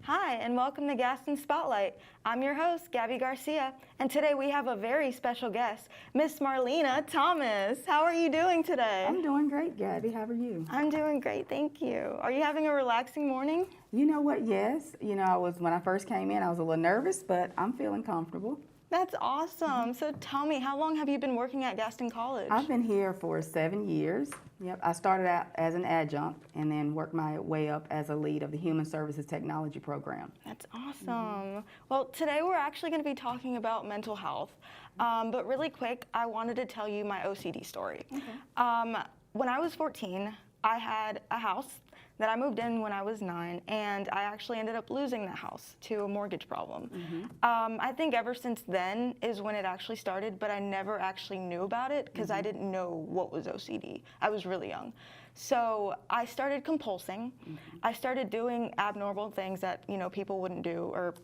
Hi, and welcome to Gaston Spotlight. I'm your host, Gabby Garcia, and today we have a very special guest, Miss Marlena Thomas. How are you doing today? I'm doing great, Gabby. How are you? I'm doing great, thank you. Are you having a relaxing morning? You know what? Yes. When I first came in, I was a little nervous, but I'm feeling comfortable. That's awesome. So tell me, how long have you been working at Gaston College? I've been here for 7 years. Yep. I started out as an adjunct and then worked my way up as a lead of the Human Services Technology program. That's awesome. Well, today we're actually going to be talking about mental health. But really quick, I wanted to tell you my OCD story. Okay. When I was 14, I had a house that I moved in when I was 9, and I actually ended up losing that house to a mortgage problem. I think ever since then is when it actually started, but I never actually knew about it because I didn't know what was OCD. I was really young. So I started compulsing. I started doing abnormal things that, people wouldn't do, or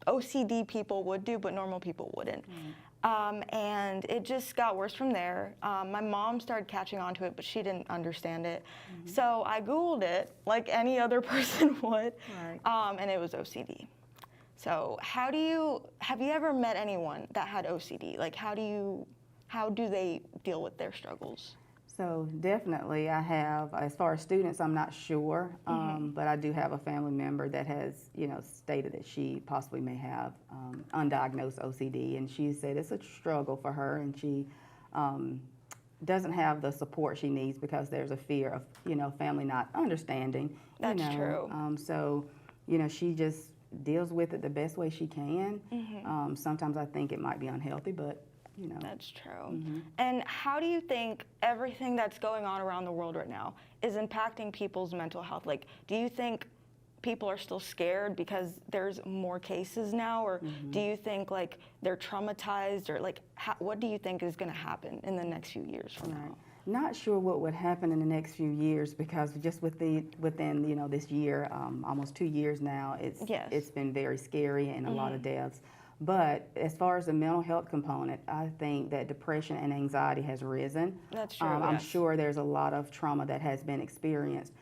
OCD people would do, but normal people wouldn't. And it just got worse from there. My mom started catching on to it, but she didn't understand it. So I Googled it like any other person would, and it was OCD. So have you ever met anyone that had OCD? Like how do they deal with their struggles? So definitely I have, as far as students, I'm not sure, but I do have a family member that has, stated that she possibly may have undiagnosed OCD, and she said it's a struggle for her, and she doesn't have the support she needs because there's a fear of, family not understanding. That's true. So, she just deals with it the best way she can. Sometimes I think it might be unhealthy, but That's true. And how do you think everything that's going on around the world right now is impacting people's mental health? Like, do you think people are still scared because there's more cases now, or do you think like they're traumatized, or like what do you think is going to happen in the next few years from now? Not sure what would happen in the next few years because just within this year, almost 2 years now, it's been very scary and a lot of deaths. But as far as the mental health component, I think that depression and anxiety has risen. That's true. I'm sure there's a lot of trauma that has been experienced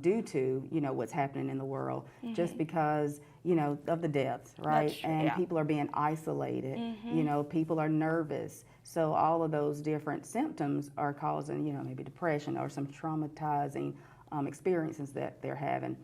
due to what's happening in the world, just because of the deaths, right? That's true, and people are being isolated. People are nervous. So all of those different symptoms are causing maybe depression or some traumatizing experiences that they're having.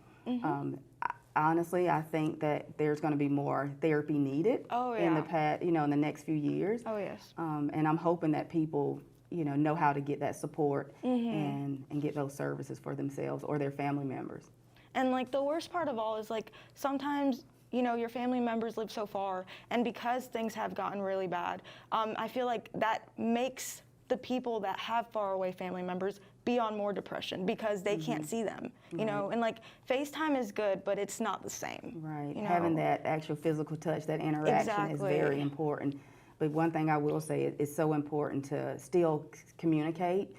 Honestly, I think that there's going to be more therapy needed in the next few years. Oh yes. And I'm hoping that people, know how to get that support and get those services for themselves or their family members. And like the worst part of all is like sometimes your family members live so far, and because things have gotten really bad, I feel like that makes the people that have far away family members be on more depression because they can't see them, and like FaceTime is good, but it's not the same. Right, having that actual physical touch, that interaction is very important. But one thing I will say, it's so important to still communicate,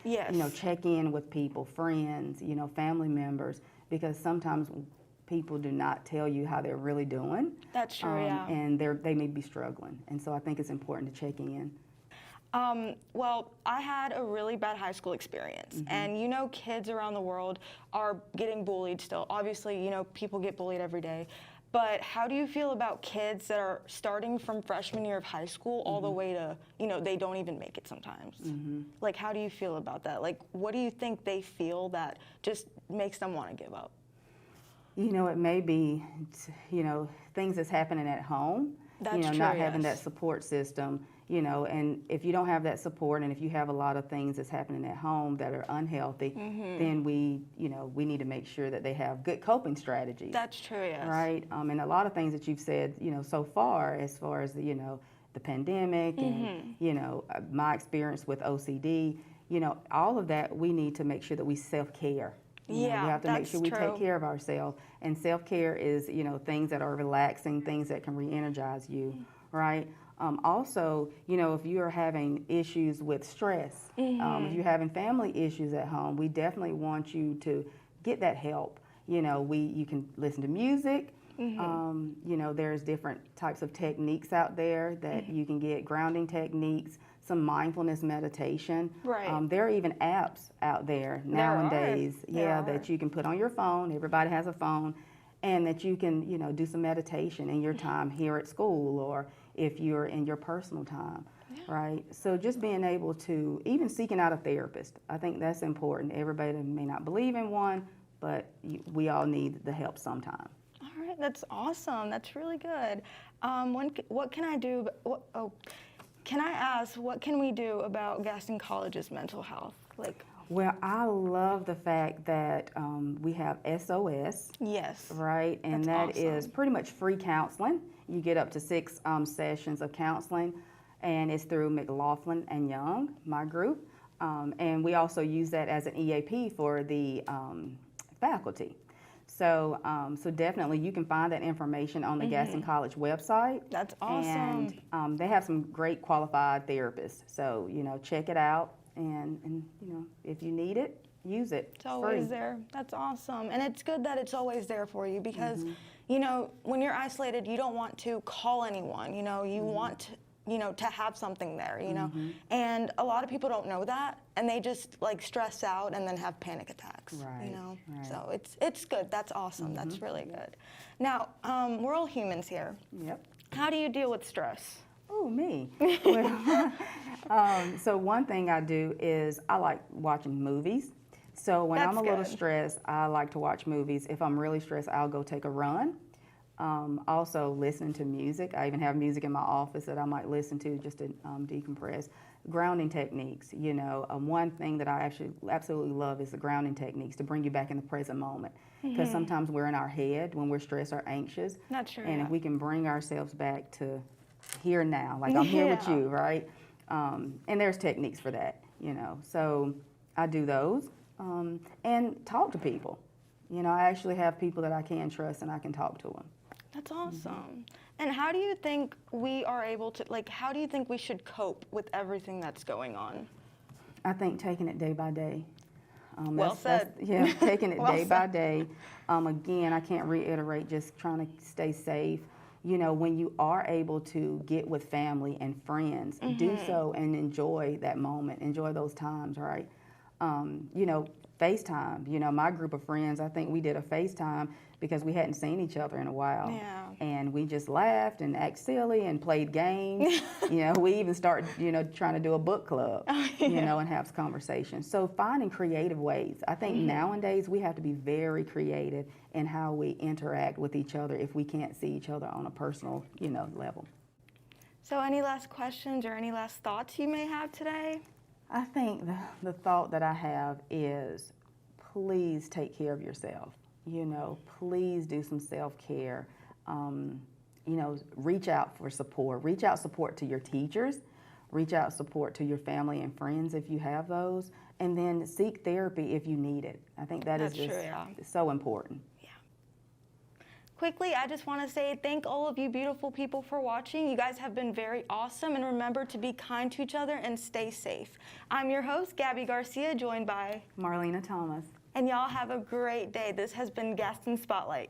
check in with people, friends, family members, because sometimes people do not tell you how they're really doing. That's true, and they may be struggling, and so I think it's important to check in. Well, I had a really bad high school experience, and kids around the world are getting bullied still. Obviously, people get bullied every day. But how do you feel about kids that are starting from freshman year of high school all the way to, they don't even make it sometimes? Like, how do you feel about that? Like, what do you think they feel that just makes them want to give up? It may be, things that's happening at home. That's true, not having that support system, and if you don't have that support, and if you have a lot of things that's happening at home that are unhealthy, then we need to make sure that they have good coping strategies. That's true, yes. Right, and a lot of things that you've said, so far, as far as the pandemic and my experience with OCD, all of that, we need to make sure that we self-care. We have to make sure we take care of ourselves. And self-care is, things that are relaxing, things that can re-energize you, right? Also, if you are having issues with stress, if you're having family issues at home, we definitely want you to get that help. You can listen to music. There's different types of techniques out there that you can get, grounding techniques, some mindfulness meditation. Right. There are even apps out there nowadays, that you can put on your phone. Everybody has a phone, and that you can, do some meditation in your time here at school or if you're in your personal time, right? So just being able to, even seeking out a therapist, I think that's important. Everybody may not believe in one, but we all need the help sometime. All right, that's awesome. That's really good. What can I do? Can I ask, what can we do about Gaston College's mental health? Well, I love the fact that we have SOS. Yes. Right, and that's that awesome. is pretty much free counseling. You get up to 6 sessions of counseling, and it's through McLaughlin and Young, my group. And we also use that as an EAP for the faculty. So, so definitely you can find that information on the Gaston College website. That's awesome. And they have some great qualified therapists. So, check it out. And if you need it, use it. It's always there. That's awesome. And it's good that it's always there for you because, when you're isolated, you don't want to call anyone. You want to have something there, And a lot of people don't know that, and they just stress out and then have panic attacks, Right. So it's good. That's awesome. That's really good. Now, we're all humans here. Yep. How do you deal with stress? Oh, me. Well, so one thing I do is I like watching movies. So when I'm a little stressed, I like to watch movies. If I'm really stressed, I'll go take a run. Also listening to music. I even have music in my office that I might listen to just to decompress. Grounding techniques, one thing that I actually absolutely love is the grounding techniques to bring you back in the present moment. Because sometimes we're in our head when we're stressed or anxious. That's true. And if we can bring ourselves back to here now, like I'm here with you, right? And there's techniques for that, So I do those and talk to people. I actually have people that I can trust and I can talk to them. That's awesome. And how do you think we are able to, how do you think we should cope with everything that's going on? I think taking it day by day. Well said. Yeah, taking it Well day by said. day. Again, I can't reiterate, just trying to stay safe. When you are able to get with family and friends, do so and enjoy that moment, enjoy those times, right? FaceTime, my group of friends, I think we did a FaceTime because we hadn't seen each other in a while. Yeah. And we just laughed and acted silly and played games. We even started, trying to do a book club, and have conversations. So finding creative ways. I think nowadays we have to be very creative in how we interact with each other if we can't see each other on a personal, level. So any last questions or any last thoughts you may have today? I think the thought that I have is please take care of yourself. Please do some self-care. Reach out for support. Reach out support to your teachers. Reach out support to your family and friends if you have those. And then seek therapy if you need it. I think that's just true, yeah. so important. Quickly, I just want to say thank all of you beautiful people for watching. You guys have been very awesome, and remember to be kind to each other and stay safe. I'm your host, Gabby Garcia, joined by Marlena Thomas. And y'all have a great day. This has been Gaston Spotlight.